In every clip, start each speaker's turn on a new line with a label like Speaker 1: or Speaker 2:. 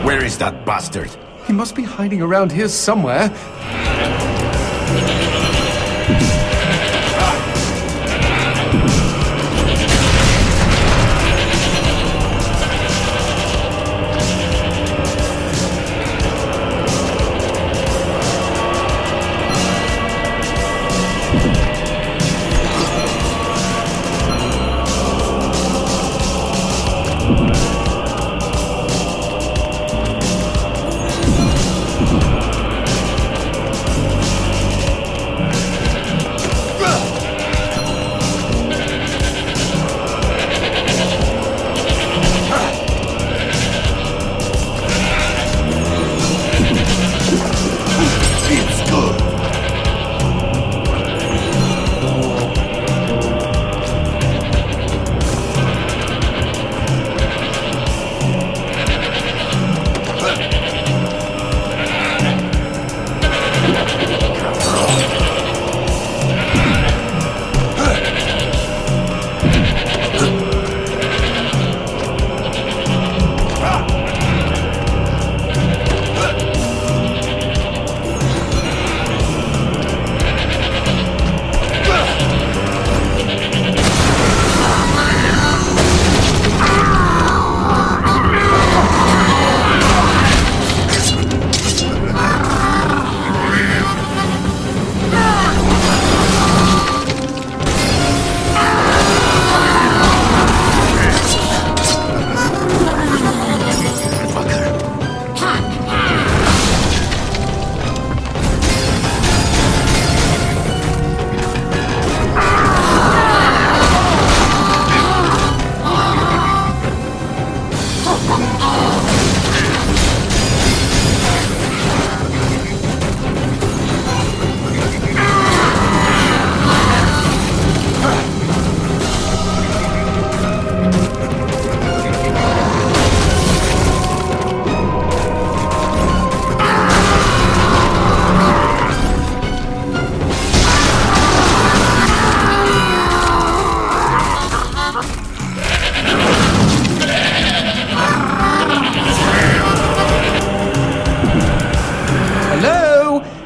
Speaker 1: Where is that bastard?
Speaker 2: He must be hiding around here somewhere.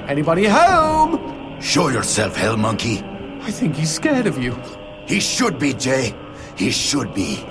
Speaker 2: Anybody home?
Speaker 1: Show yourself, Hell Monkey.
Speaker 2: I think he's scared of you.
Speaker 1: He should be, Jay. He should be.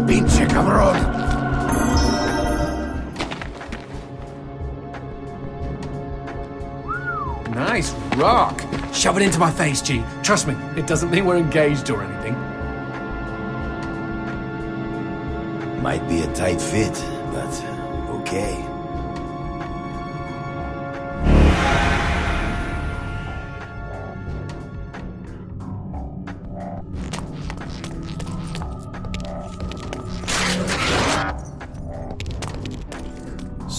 Speaker 1: Pinche cabrón!
Speaker 2: Nice rock. Shove it into my face, G. Trust me, it doesn't mean we're engaged or anything.
Speaker 1: Might be a tight fit, but okay.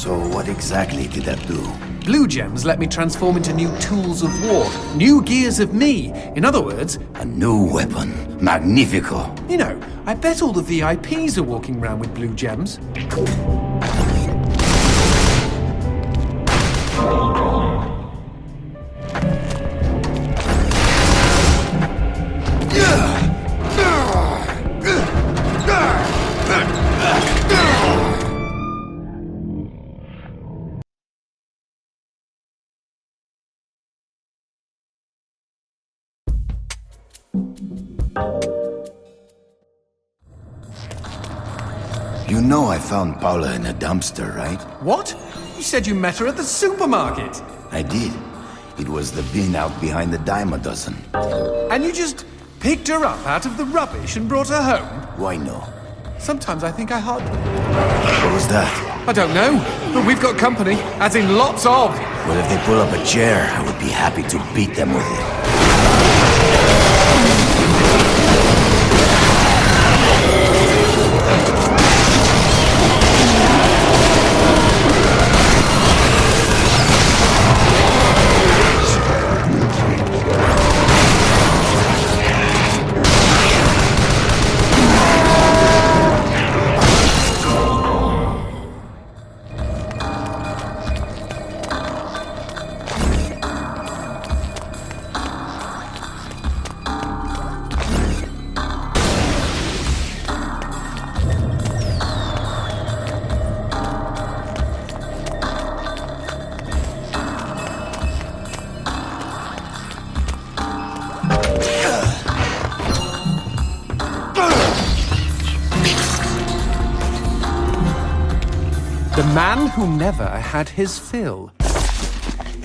Speaker 1: So what exactly did that do?
Speaker 2: Blue gems let me transform into new tools of war, new gears of me. In other words,
Speaker 1: A new weapon. Magnifico.
Speaker 2: you know, I bet all the VIPs are walking around with blue gems.
Speaker 1: You know I found Paula in a dumpster, right?
Speaker 2: What? You said you met her at the supermarket.
Speaker 1: I did. It was the bin out behind the dime a dozen.
Speaker 2: And you just picked her up out of the rubbish and brought her home?
Speaker 1: Why no?
Speaker 2: Sometimes I think I hardly...
Speaker 1: What was that?
Speaker 2: I don't know, but we've got company, as in lots of.
Speaker 1: Well, if they pull up a chair, I would be happy to beat them with it.
Speaker 2: The man who never had his fill.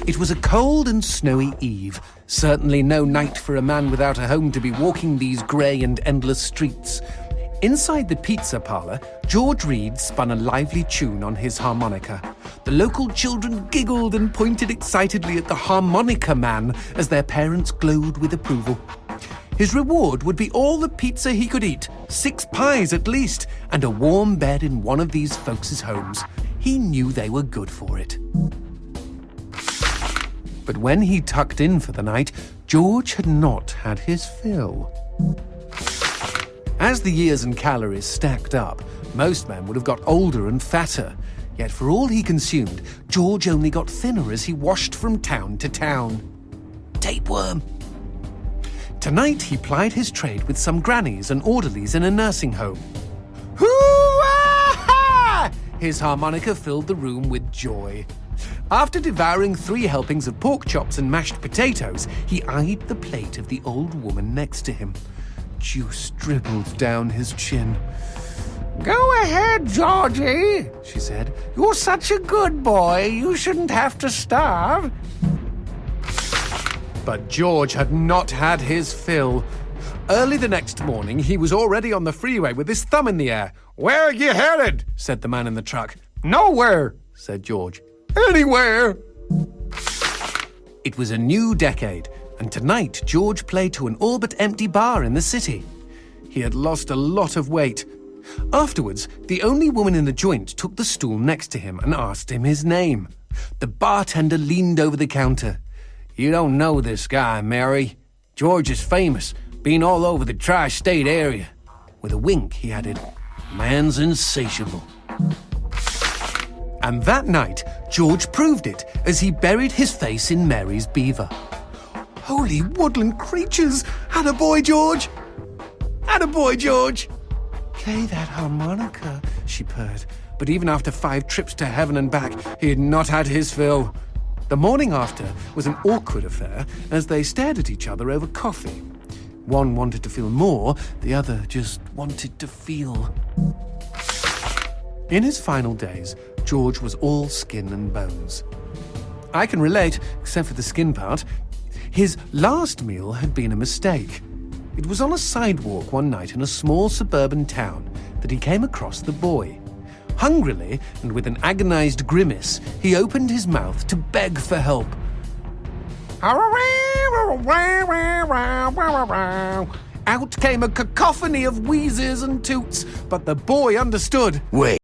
Speaker 2: It was a cold and snowy eve. Certainly no night for a man without a home to be walking these grey and endless streets. Inside the pizza parlour, George Reed spun a lively tune on his harmonica. The local children giggled and pointed excitedly at the harmonica man as their parents glowed with approval. His reward would be all the pizza he could eat, 6 pies at least, and a warm bed in one of these folks' homes. He knew they were good for it. But when he tucked in for the night, George had not had his fill. As the years and calories stacked up, most men would have got older and fatter. Yet for all he consumed, George only got thinner as he washed from town to town. Tapeworm. Tonight he plied his trade with some grannies and orderlies in a nursing home. Hoo-ah! His harmonica filled the room with joy. After devouring 3 helpings of pork chops and mashed potatoes, he eyed the plate of the old woman next to him. Juice dribbled down his chin. "Go ahead, Georgie," she said. "You're such a good boy. You shouldn't have to starve." But George had not had his fill. Early the next morning, he was already on the freeway with his thumb in the air. "Where are you headed?" said the man in the truck. "Nowhere," said George. "Anywhere." It was a new decade, and tonight George played to an all-but-empty bar in the city. He had lost a lot of weight. Afterwards, the only woman in the joint took the stool next to him and asked him his name. The bartender leaned over the counter. "You don't know this guy, Mary. George is famous, been all over the tri-state area." With a wink, he added, "Man's insatiable." And that night, George proved it as he buried his face in Mary's beaver. Holy woodland creatures! Attaboy, George! Attaboy, George! "Play that harmonica," she purred. But even after 5 trips to heaven and back, he had not had his fill. The morning after was an awkward affair as they stared at each other over coffee. One wanted to feel more, the other just wanted to feel. In his final days, George was all skin and bones. I can relate, except for the skin part. His last meal had been a mistake. It was on a sidewalk one night in a small suburban town that he came across the boy. Hungrily, and with an agonized grimace, he opened his mouth to beg for help. Out came a cacophony of wheezes and toots, but the boy understood.
Speaker 1: Wait.